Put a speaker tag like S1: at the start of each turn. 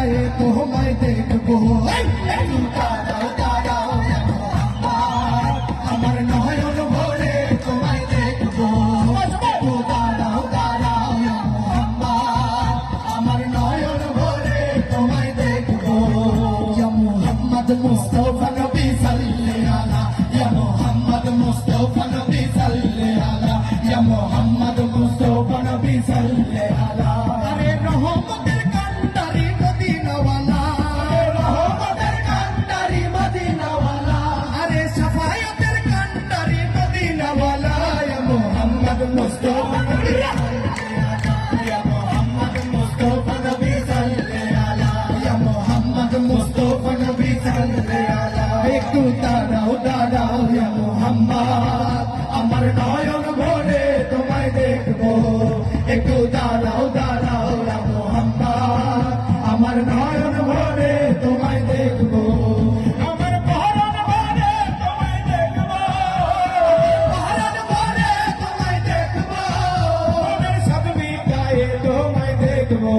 S1: গায়ে তোমায় দেখবো একটু দাঁড়াও দাঁড়াও মোহাম্মদ আমার নয়ন ভরে তোমায় দেখবো একটু দাঁড়াও দাঁড়াও মোহাম্মদ আমার নয়ন ভরে তোমায় দেখবো ইয়া মোহাম্মদ মুস্তাফা নবী সাল্লাল্লাহু আলাইহি ইয়া মোহাম্মদ মুস্তাফা নবী সাল্লাল্লাহু আলাইহি ইয়া মোহাম্মদ মুস্তাফা নবী সাল্লাল্লাহু আলাইহি আরে রহমতের কান্ডারি মদিনাওয়ালা রহমতের কান্ডারি মদিনাওয়ালা আরে শাফায়াতের কান্ডারি মদিনাওয়ালা ইয়া মোহাম্মদ মুস্তাফা নবী ইয়া মোহাম্মদ মুস্তাফা নবী সাল্লাল্লাহু আলাইহি ইয়া মোহাম্মদ মুস্তাফা নবী সাল্লাল্লাহু আলাইহি একটু দাঁড়াও দাঁড়াও ইয়া মোহাম্মদ আমার নয়ন ভরে তোমায় দেখবো একটু দাঁড়াও দাঁড়াও ইয়া মোহাম্মদ আমার নয়ন ভরে তোমায় দেখবো আমার পরাণ ভরে তোমায় দেখবো পরাণ ভরে তোমায় দেখবো মনের সব বিদায়ে তোমায় দেখবো